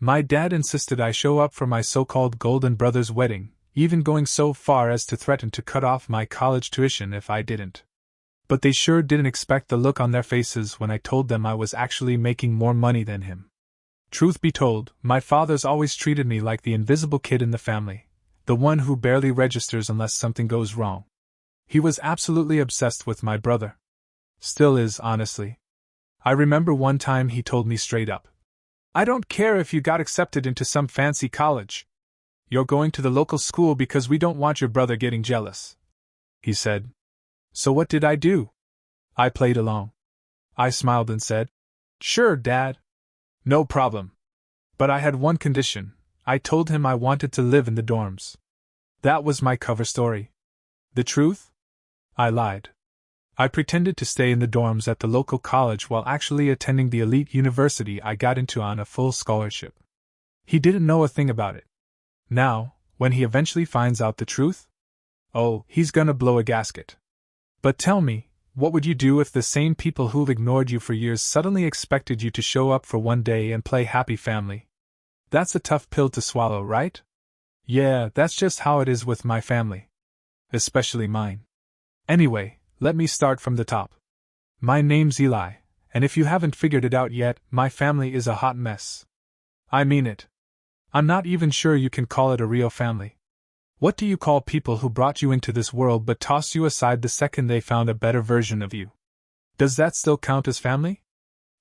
My dad insisted I show up for my so-called golden brother's wedding, even going so far as to threaten to cut off my college tuition if I didn't. But they sure didn't expect the look on their faces when I told them I was actually making more money than him. Truth be told, my father's always treated me like the invisible kid in the family, the one who barely registers unless something goes wrong. He was absolutely obsessed with my brother. Still is, honestly. I remember one time he told me straight up, "I don't care if you got accepted into some fancy college. You're going to the local school because we don't want your brother getting jealous," he said. So what did I do? I played along. I smiled and said, "Sure, Dad. No problem." But I had one condition. I told him I wanted to live in the dorms. That was my cover story. The truth? I lied. I pretended to stay in the dorms at the local college while actually attending the elite university I got into on a full scholarship. He didn't know a thing about it. Now, when he eventually finds out the truth? Oh, he's gonna blow a gasket. But tell me, what would you do if the same people who've ignored you for years suddenly expected you to show up for one day and play happy family? That's a tough pill to swallow, right? Yeah, that's just how it is with my family. Especially mine. Anyway, let me start from the top. My name's Eli, and if you haven't figured it out yet, my family is a hot mess. I mean it. I'm not even sure you can call it a real family. What do you call people who brought you into this world but tossed you aside the second they found a better version of you? Does that still count as family?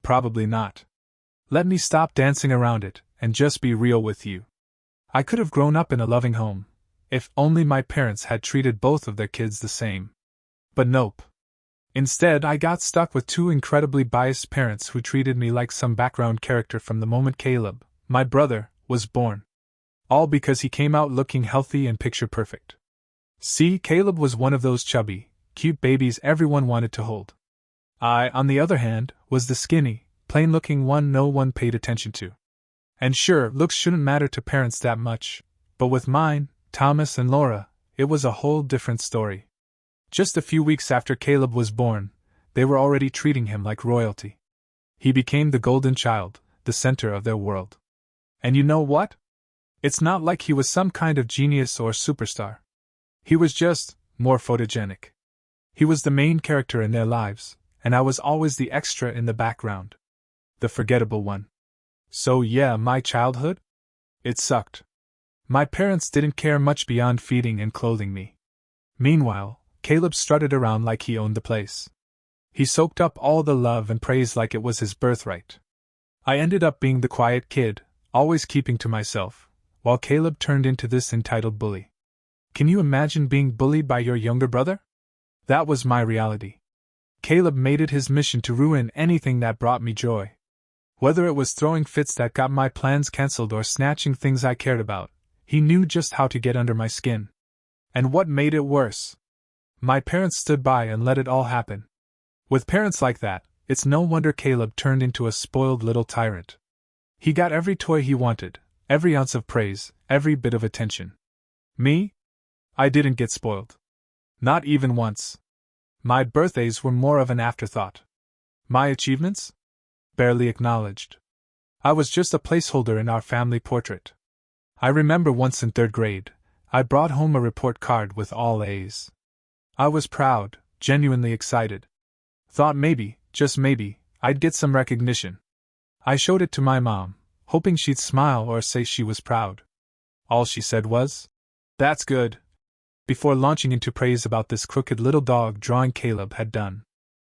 Probably not. Let me stop dancing around it, and just be real with you. I could have grown up in a loving home, if only my parents had treated both of their kids the same. But nope. Instead, I got stuck with two incredibly biased parents who treated me like some background character from the moment Caleb, my brother, was born. All because he came out looking healthy and picture perfect. See, Caleb was one of those chubby, cute babies everyone wanted to hold. I, on the other hand, was the skinny, plain-looking one no one paid attention to. And sure, looks shouldn't matter to parents that much, but with mine, Thomas and Laura, it was a whole different story. Just a few weeks after Caleb was born, they were already treating him like royalty. He became the golden child, the center of their world. And you know what? It's not like he was some kind of genius or superstar. He was just more photogenic. He was the main character in their lives, and I was always the extra in the background. The forgettable one. So yeah, my childhood? It sucked. My parents didn't care much beyond feeding and clothing me. Meanwhile, Caleb strutted around like he owned the place. He soaked up all the love and praise like it was his birthright. I ended up being the quiet kid, always keeping to myself, while Caleb turned into this entitled bully. Can you imagine being bullied by your younger brother? That was my reality. Caleb made it his mission to ruin anything that brought me joy. Whether it was throwing fits that got my plans cancelled or snatching things I cared about, he knew just how to get under my skin. And what made it worse? My parents stood by and let it all happen. With parents like that, it's no wonder Caleb turned into a spoiled little tyrant. He got every toy he wanted, every ounce of praise, every bit of attention. Me? I didn't get spoiled. Not even once. My birthdays were more of an afterthought. My achievements? Barely acknowledged. I was just a placeholder in our family portrait. I remember once in 3rd grade, I brought home a report card with all A's. I was proud, genuinely excited. Thought maybe, just maybe, I'd get some recognition. I showed it to my mom, hoping she'd smile or say she was proud. All she said was, "That's good," before launching into praise about this crooked little dog drawing Caleb had done.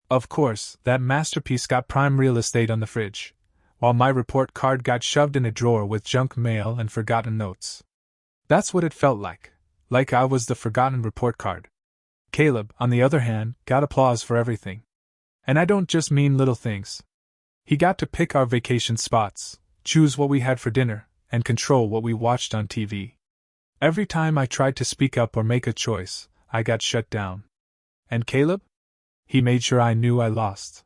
Of course, that masterpiece got prime real estate on the fridge, while my report card got shoved in a drawer with junk mail and forgotten notes. That's what it felt like I was the forgotten report card. Caleb, on the other hand, got applause for everything. And I don't just mean little things. He got to pick our vacation spots, choose what we had for dinner, and control what we watched on TV. Every time I tried to speak up or make a choice, I got shut down. And Caleb? He made sure I knew I lost.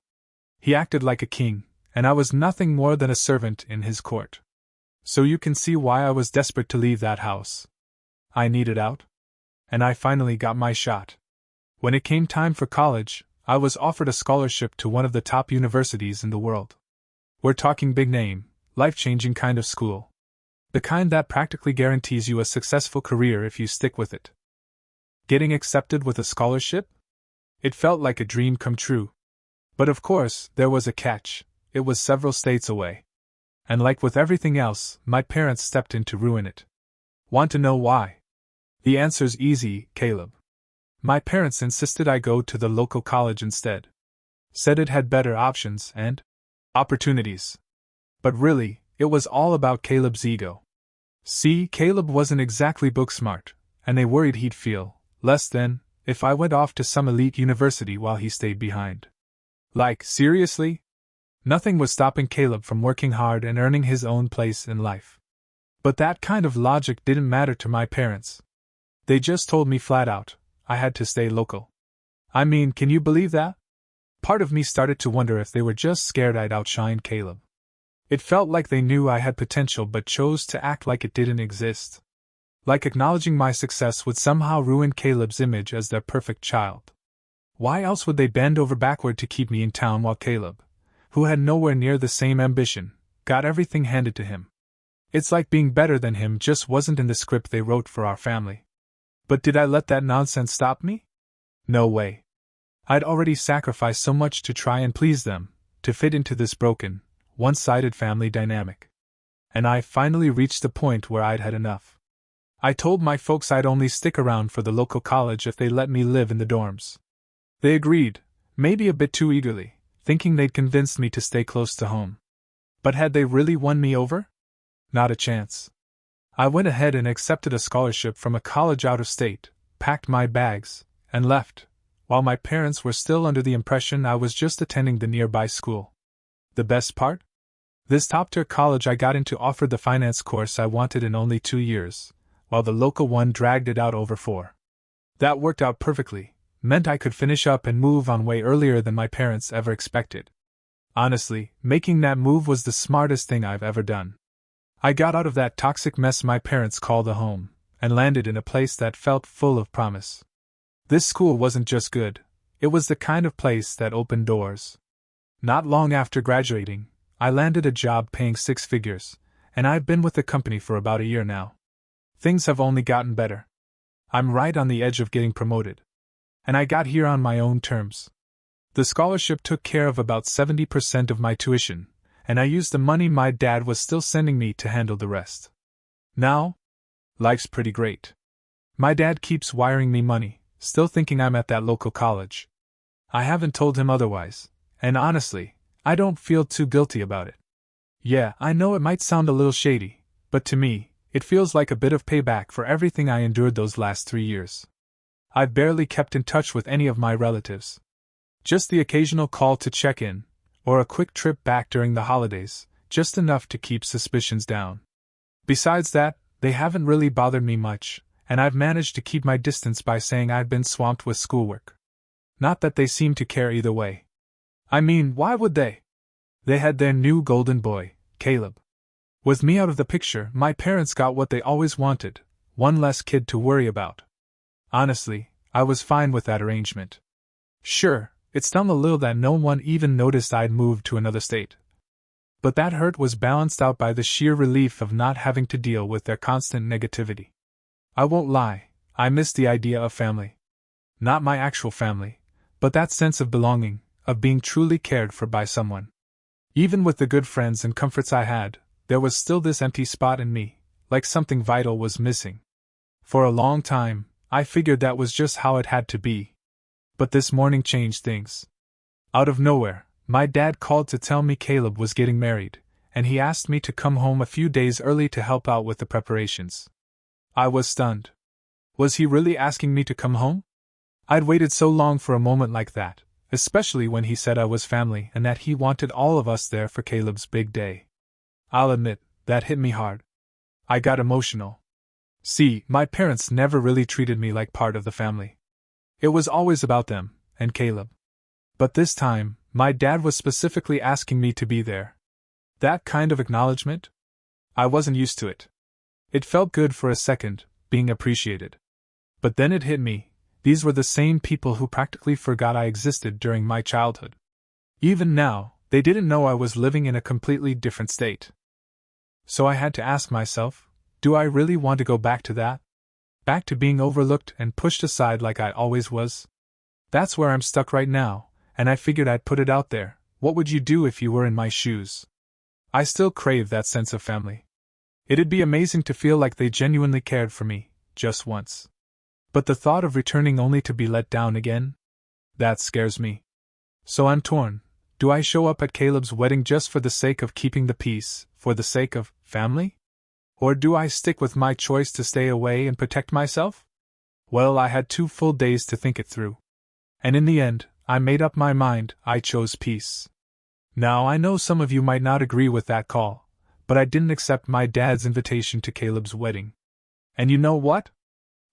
He acted like a king, and I was nothing more than a servant in his court. So you can see why I was desperate to leave that house. I needed out. And I finally got my shot. When it came time for college, I was offered a scholarship to one of the top universities in the world. We're talking big name, life-changing kind of school. The kind that practically guarantees you a successful career if you stick with it. Getting accepted with a scholarship? It felt like a dream come true. But of course, there was a catch. It was several states away. And like with everything else, my parents stepped in to ruin it. Want to know why? The answer's easy, Caleb. My parents insisted I go to the local college instead. Said it had better options and opportunities. But really, it was all about Caleb's ego. See, Caleb wasn't exactly book smart, and they worried he'd feel less than if I went off to some elite university while he stayed behind. Like, seriously? Nothing was stopping Caleb from working hard and earning his own place in life. But that kind of logic didn't matter to my parents. They just told me flat out, I had to stay local. I mean, can you believe that? Part of me started to wonder if they were just scared I'd outshine Caleb. It felt like they knew I had potential but chose to act like it didn't exist. Like acknowledging my success would somehow ruin Caleb's image as their perfect child. Why else would they bend over backward to keep me in town while Caleb, who had nowhere near the same ambition, got everything handed to him? It's like being better than him just wasn't in the script they wrote for our family. But did I let that nonsense stop me? No way. I'd already sacrificed so much to try and please them, to fit into this broken, one-sided family dynamic. And I finally reached the point where I'd had enough. I told my folks I'd only stick around for the local college if they let me live in the dorms. They agreed, maybe a bit too eagerly, thinking they'd convinced me to stay close to home. But had they really won me over? Not a chance. I went ahead and accepted a scholarship from a college out of state, packed my bags, and left, while my parents were still under the impression I was just attending the nearby school. The best part? This top-tier college I got into offered the finance course I wanted in only 2 years, while the local one dragged it out over 4. That worked out perfectly, meant I could finish up and move on way earlier than my parents ever expected. Honestly, making that move was the smartest thing I've ever done. I got out of that toxic mess my parents called a home, and landed in a place that felt full of promise. This school wasn't just good, it was the kind of place that opened doors. Not long after graduating, I landed a job paying 6 figures, and I've been with the company for about a year now. Things have only gotten better. I'm right on the edge of getting promoted. And I got here on my own terms. The scholarship took care of about 70% of my tuition, and I used the money my dad was still sending me to handle the rest. Now, life's pretty great. My dad keeps wiring me money, still thinking I'm at that local college. I haven't told him otherwise, and honestly, I don't feel too guilty about it. Yeah, I know it might sound a little shady, but to me, it feels like a bit of payback for everything I endured those last 3 years. I've barely kept in touch with any of my relatives. Just the occasional call to check in, or a quick trip back during the holidays, just enough to keep suspicions down. Besides that, they haven't really bothered me much, and I've managed to keep my distance by saying I've been swamped with schoolwork. Not that they seem to care either way. I mean, why would they? They had their new golden boy, Caleb. With me out of the picture, my parents got what they always wanted, one less kid to worry about. Honestly, I was fine with that arrangement. Sure, it stung a little that no one even noticed I'd moved to another state. But that hurt was balanced out by the sheer relief of not having to deal with their constant negativity. I won't lie, I missed the idea of family. Not my actual family, but that sense of belonging, of being truly cared for by someone. Even with the good friends and comforts I had, there was still this empty spot in me, like something vital was missing. For a long time, I figured that was just how it had to be. But this morning changed things. Out of nowhere, my dad called to tell me Caleb was getting married, and he asked me to come home a few days early to help out with the preparations. I was stunned. Was he really asking me to come home? I'd waited so long for a moment like that, especially when he said I was family and that he wanted all of us there for Caleb's big day. I'll admit, that hit me hard. I got emotional. See, my parents never really treated me like part of the family. It was always about them, and Caleb. But this time, my dad was specifically asking me to be there. That kind of acknowledgement? I wasn't used to it. It felt good for a second, being appreciated. But then it hit me, these were the same people who practically forgot I existed during my childhood. Even now, they didn't know I was living in a completely different state. So I had to ask myself, do I really want to go back to that? Back to being overlooked and pushed aside like I always was? That's where I'm stuck right now, and I figured I'd put it out there. What would you do if you were in my shoes? I still crave that sense of family. It'd be amazing to feel like they genuinely cared for me, just once. But the thought of returning only to be let down again? That scares me. So I'm torn. Do I show up at Caleb's wedding just for the sake of keeping the peace, for the sake of family? Or do I stick with my choice to stay away and protect myself? Well, I had 2 full days to think it through. And in the end, I made up my mind. I chose peace. Now, I know some of you might not agree with that call, but I didn't accept my dad's invitation to Caleb's wedding. And you know what?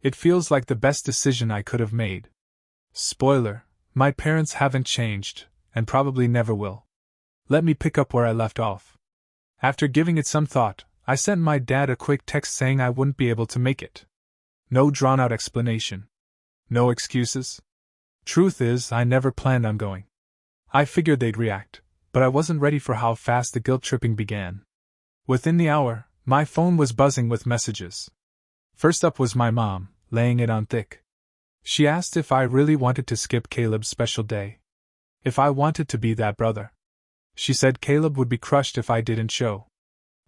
It feels like the best decision I could have made. Spoiler, my parents haven't changed, and probably never will. Let me pick up where I left off. After giving it some thought, I sent my dad a quick text saying I wouldn't be able to make it. No drawn-out explanation. No excuses. Truth is, I never planned on going. I figured they'd react, but I wasn't ready for how fast the guilt-tripping began. Within the hour, my phone was buzzing with messages. First up was my mom, laying it on thick. She asked if I really wanted to skip Caleb's special day. If I wanted to be that brother. She said Caleb would be crushed if I didn't show.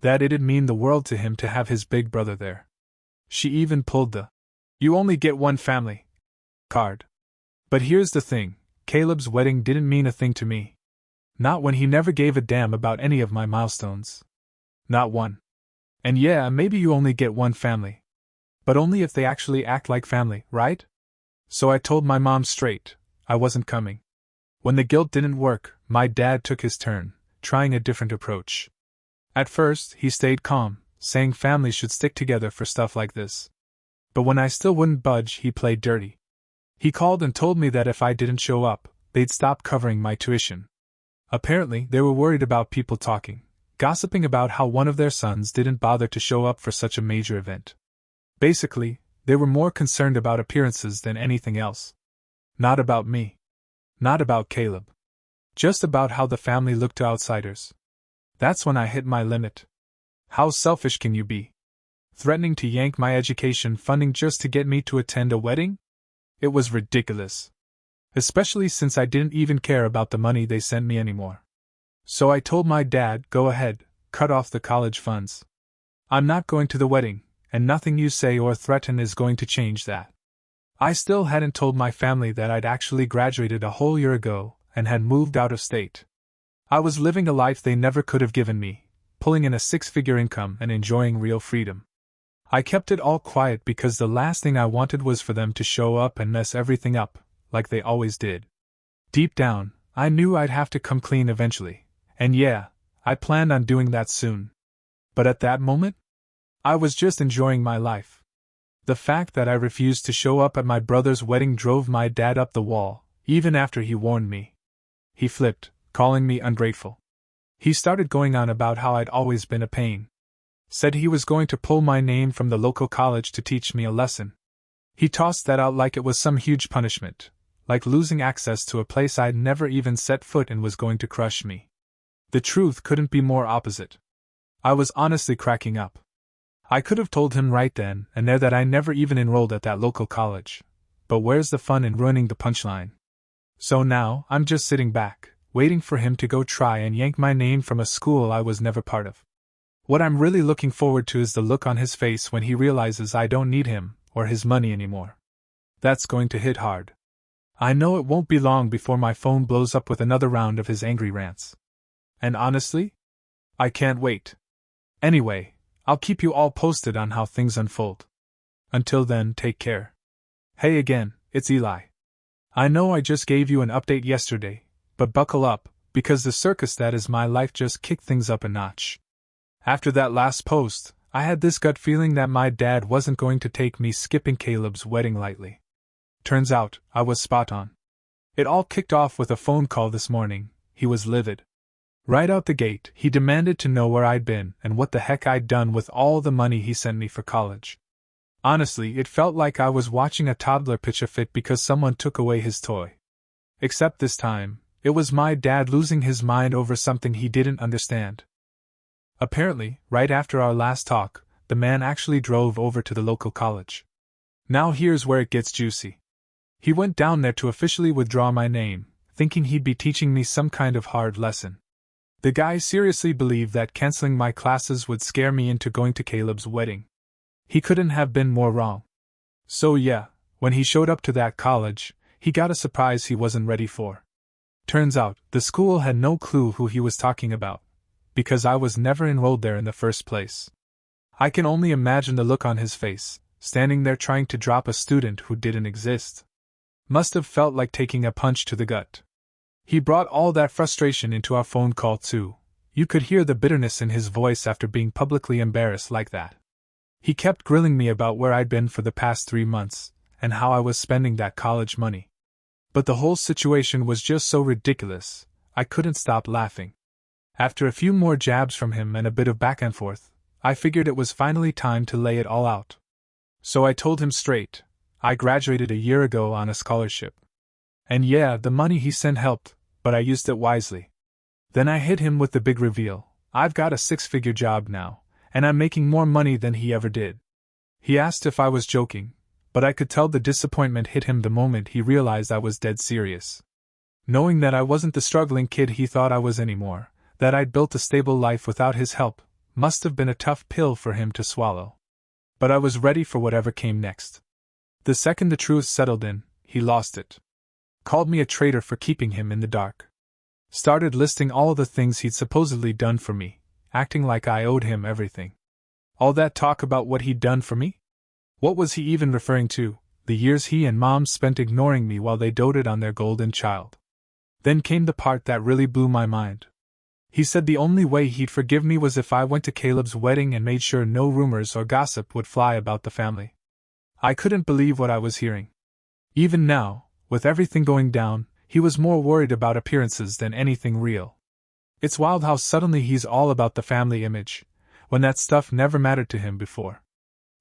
That it'd mean the world to him to have his big brother there. She even pulled the "you only get one family" card. But here's the thing, Caleb's wedding didn't mean a thing to me. Not when he never gave a damn about any of my milestones. Not one. And yeah, maybe you only get one family. But only if they actually act like family, right? So I told my mom straight, I wasn't coming. When the guilt didn't work, my dad took his turn, trying a different approach. At first, he stayed calm, saying families should stick together for stuff like this. But when I still wouldn't budge, he played dirty. He called and told me that if I didn't show up, they'd stop covering my tuition. Apparently, they were worried about people talking, gossiping about how one of their sons didn't bother to show up for such a major event. Basically, they were more concerned about appearances than anything else. Not about me. Not about Caleb. Just about how the family looked to outsiders. That's when I hit my limit. How selfish can you be? Threatening to yank my education funding just to get me to attend a wedding? It was ridiculous. Especially since I didn't even care about the money they sent me anymore. So I told my dad, go ahead, cut off the college funds. I'm not going to the wedding, and nothing you say or threaten is going to change that. I still hadn't told my family that I'd actually graduated a whole year ago and had moved out of state. I was living a life they never could have given me, pulling in a 6-figure income and enjoying real freedom. I kept it all quiet because the last thing I wanted was for them to show up and mess everything up, like they always did. Deep down, I knew I'd have to come clean eventually, and yeah, I planned on doing that soon. But at that moment, I was just enjoying my life. The fact that I refused to show up at my brother's wedding drove my dad up the wall, even after he warned me. He flipped, calling me ungrateful. He started going on about how I'd always been a pain. Said he was going to pull my name from the local college to teach me a lesson. He tossed that out like it was some huge punishment, like losing access to a place I'd never even set foot in was going to crush me. The truth couldn't be more opposite. I was honestly cracking up. I could have told him right then and there that I never even enrolled at that local college, but where's the fun in ruining the punchline? So now, I'm just sitting back, waiting for him to go try and yank my name from a school I was never part of. What I'm really looking forward to is the look on his face when he realizes I don't need him or his money anymore. That's going to hit hard. I know it won't be long before my phone blows up with another round of his angry rants. And honestly, I can't wait. Anyway, I'll keep you all posted on how things unfold. Until then, take care. Hey again, it's Eli. I know I just gave you an update yesterday, but buckle up, because the circus that is my life just kicked things up a notch. After that last post, I had this gut feeling that my dad wasn't going to take me skipping Caleb's wedding lightly. Turns out, I was spot on. It all kicked off with a phone call this morning. He was livid. Right out the gate, he demanded to know where I'd been and what the heck I'd done with all the money he sent me for college. Honestly, it felt like I was watching a toddler pitch a fit because someone took away his toy. Except this time, it was my dad losing his mind over something he didn't understand. Apparently, right after our last talk, the man actually drove over to the local college. Now here's where it gets juicy. He went down there to officially withdraw my name, thinking he'd be teaching me some kind of hard lesson. The guy seriously believed that canceling my classes would scare me into going to Caleb's wedding. He couldn't have been more wrong. So yeah, when he showed up to that college, he got a surprise he wasn't ready for. Turns out, the school had no clue who he was talking about, because I was never enrolled there in the first place. I can only imagine the look on his face, standing there trying to drop a student who didn't exist. Must have felt like taking a punch to the gut. He brought all that frustration into our phone call too. You could hear the bitterness in his voice after being publicly embarrassed like that. He kept grilling me about where I'd been for the past 3 months, and how I was spending that college money. But the whole situation was just so ridiculous, I couldn't stop laughing. After a few more jabs from him and a bit of back and forth, I figured it was finally time to lay it all out. So I told him straight, I graduated a year ago on a scholarship. And yeah, the money he sent helped, but I used it wisely. Then I hit him with the big reveal, I've got a 6-figure job now, and I'm making more money than he ever did. He asked if I was joking, but I could tell the disappointment hit him the moment he realized I was dead serious. Knowing that I wasn't the struggling kid he thought I was anymore, that I'd built a stable life without his help, must have been a tough pill for him to swallow. But I was ready for whatever came next. The second the truth settled in, he lost it. Called me a traitor for keeping him in the dark. Started listing all the things he'd supposedly done for me, acting like I owed him everything. All that talk about what he'd done for me? What was he even referring to? The years he and Mom spent ignoring me while they doted on their golden child. Then came the part that really blew my mind. He said the only way he'd forgive me was if I went to Caleb's wedding and made sure no rumors or gossip would fly about the family. I couldn't believe what I was hearing. Even now, with everything going down, he was more worried about appearances than anything real. It's wild how suddenly he's all about the family image, when that stuff never mattered to him before.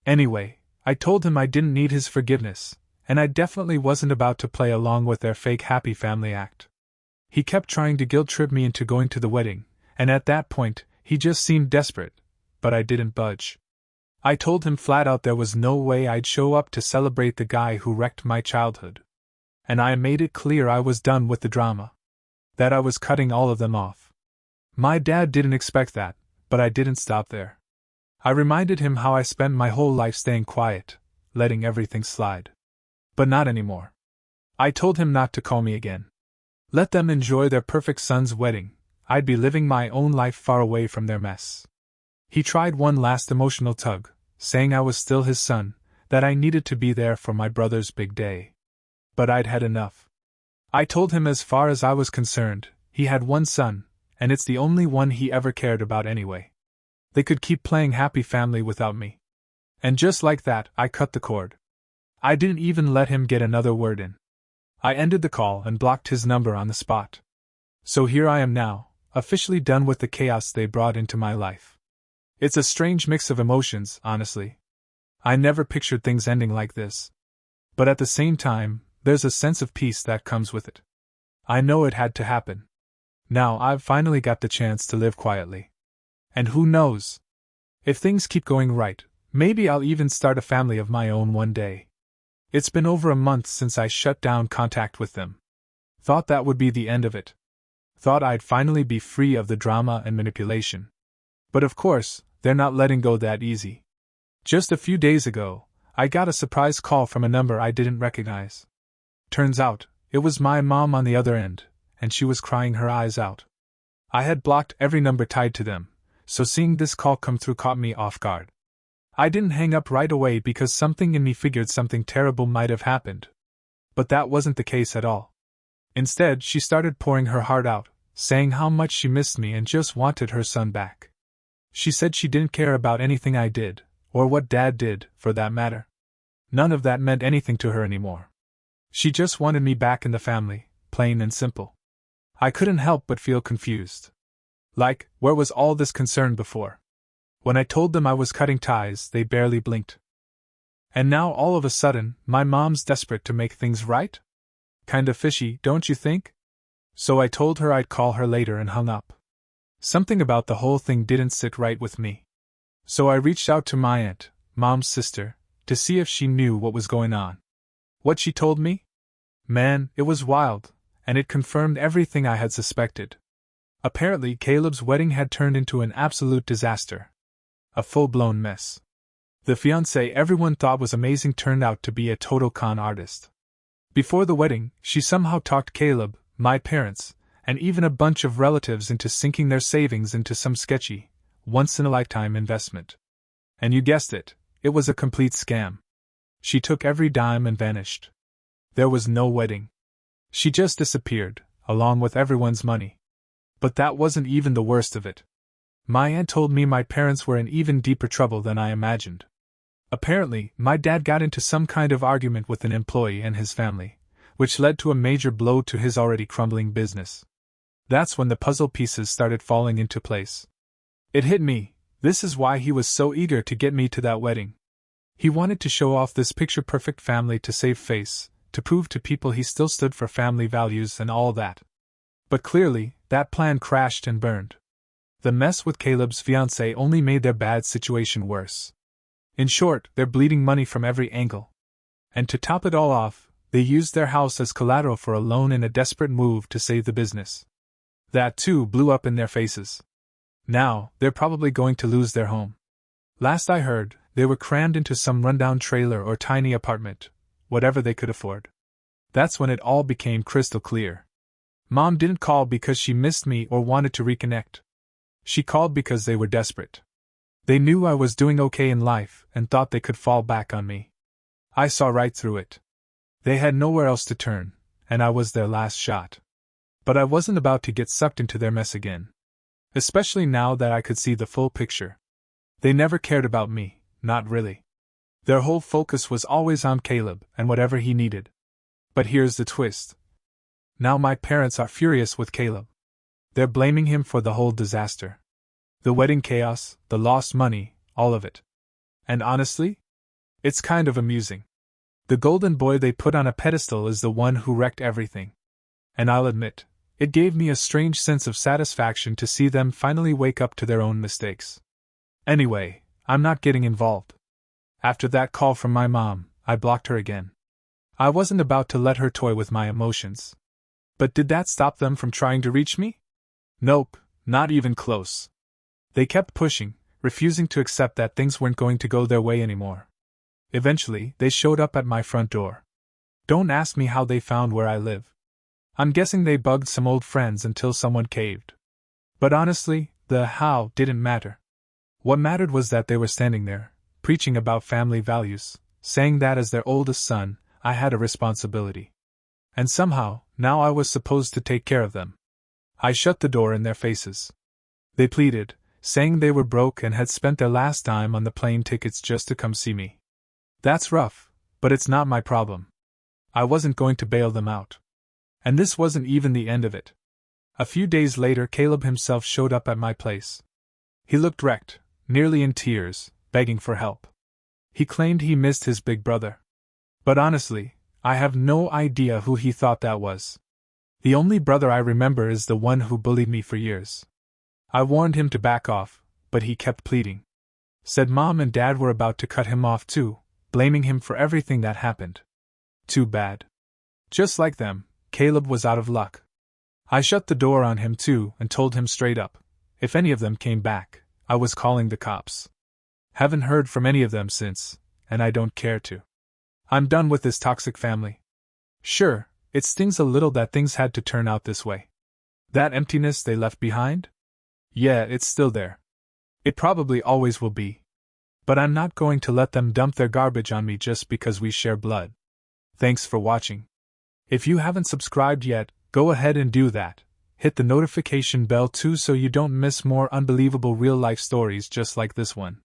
Anyway, I told him I didn't need his forgiveness, and I definitely wasn't about to play along with their fake happy family act. He kept trying to guilt-trip me into going to the wedding, and at that point, he just seemed desperate, but I didn't budge. I told him flat out there was no way I'd show up to celebrate the guy who wrecked my childhood. And I made it clear I was done with the drama. That I was cutting all of them off. My dad didn't expect that, but I didn't stop there. I reminded him how I spent my whole life staying quiet, letting everything slide. But not anymore. I told him not to call me again. Let them enjoy their perfect son's wedding. I'd be living my own life far away from their mess. He tried one last emotional tug, saying I was still his son, that I needed to be there for my brother's big day. But I'd had enough. I told him as far as I was concerned, he had one son, and it's the only one he ever cared about anyway. They could keep playing happy family without me. And just like that, I cut the cord. I didn't even let him get another word in. I ended the call and blocked his number on the spot. So here I am now, officially done with the chaos they brought into my life. It's a strange mix of emotions, honestly. I never pictured things ending like this. But at the same time, there's a sense of peace that comes with it. I know it had to happen. Now I've finally got the chance to live quietly. And who knows? If things keep going right, maybe I'll even start a family of my own one day. It's been over a month since I shut down contact with them. Thought that would be the end of it. Thought I'd finally be free of the drama and manipulation. But of course, they're not letting go that easy. Just a few days ago, I got a surprise call from a number I didn't recognize. Turns out, it was my mom on the other end, and she was crying her eyes out. I had blocked every number tied to them, so seeing this call come through caught me off guard. I didn't hang up right away because something in me figured something terrible might have happened. But that wasn't the case at all. Instead, she started pouring her heart out, saying how much she missed me and just wanted her son back. She said she didn't care about anything I did, or what Dad did, for that matter. None of that meant anything to her anymore. She just wanted me back in the family, plain and simple. I couldn't help but feel confused. Like, where was all this concern before? When I told them I was cutting ties, they barely blinked. And now all of a sudden, my mom's desperate to make things right? Kinda fishy, don't you think? So I told her I'd call her later and hung up. Something about the whole thing didn't sit right with me. So I reached out to my aunt, Mom's sister, to see if she knew what was going on. What she told me? Man, it was wild, and it confirmed everything I had suspected. Apparently, Caleb's wedding had turned into an absolute disaster. A full-blown mess. The fiancé everyone thought was amazing turned out to be a total con artist. Before the wedding, she somehow talked Caleb, my parents, and even a bunch of relatives into sinking their savings into some sketchy, once-in-a-lifetime investment. And you guessed it, it was a complete scam. She took every dime and vanished. There was no wedding. She just disappeared, along with everyone's money. But that wasn't even the worst of it. My aunt told me my parents were in even deeper trouble than I imagined. Apparently, my dad got into some kind of argument with an employee and his family, which led to a major blow to his already crumbling business. That's when the puzzle pieces started falling into place. It hit me, this is why he was so eager to get me to that wedding. He wanted to show off this picture-perfect family to save face, to prove to people he still stood for family values and all that. But clearly, that plan crashed and burned. The mess with Caleb's fiancée only made their bad situation worse. In short, they're bleeding money from every angle. And to top it all off, they used their house as collateral for a loan in a desperate move to save the business. That too blew up in their faces. Now, they're probably going to lose their home. Last I heard, they were crammed into some rundown trailer or tiny apartment, whatever they could afford. That's when it all became crystal clear. Mom didn't call because she missed me or wanted to reconnect. She called because they were desperate. They knew I was doing okay in life and thought they could fall back on me. I saw right through it. They had nowhere else to turn, and I was their last shot. But I wasn't about to get sucked into their mess again. Especially now that I could see the full picture. They never cared about me, not really. Their whole focus was always on Caleb and whatever he needed. But here's the twist. Now my parents are furious with Caleb. They're blaming him for the whole disaster. The wedding chaos, the lost money, all of it. And honestly, it's kind of amusing. The golden boy they put on a pedestal is the one who wrecked everything. And I'll admit, it gave me a strange sense of satisfaction to see them finally wake up to their own mistakes. Anyway, I'm not getting involved. After that call from my mom, I blocked her again. I wasn't about to let her toy with my emotions. But did that stop them from trying to reach me? Nope, not even close. They kept pushing, refusing to accept that things weren't going to go their way anymore. Eventually, they showed up at my front door. Don't ask me how they found where I live. I'm guessing they bugged some old friends until someone caved. But honestly, the how didn't matter. What mattered was that they were standing there, preaching about family values, saying that as their oldest son, I had a responsibility. And somehow, now I was supposed to take care of them. I shut the door in their faces. They pleaded, saying they were broke and had spent their last dime on the plane tickets just to come see me. That's rough, but it's not my problem. I wasn't going to bail them out. And this wasn't even the end of it. A few days later, Caleb himself showed up at my place. He looked wrecked, nearly in tears, begging for help. He claimed he missed his big brother. But honestly, I have no idea who he thought that was. The only brother I remember is the one who bullied me for years. I warned him to back off, but he kept pleading. Said Mom and Dad were about to cut him off too, blaming him for everything that happened. Too bad. Just like them, Caleb was out of luck. I shut the door on him too and told him straight up, if any of them came back, I was calling the cops. Haven't heard from any of them since, and I don't care to. I'm done with this toxic family. Sure, it stings a little that things had to turn out this way. That emptiness they left behind? Yeah, it's still there. It probably always will be. But I'm not going to let them dump their garbage on me just because we share blood. Thanks for watching. If you haven't subscribed yet, go ahead and do that. Hit the notification bell too so you don't miss more unbelievable real-life stories just like this one.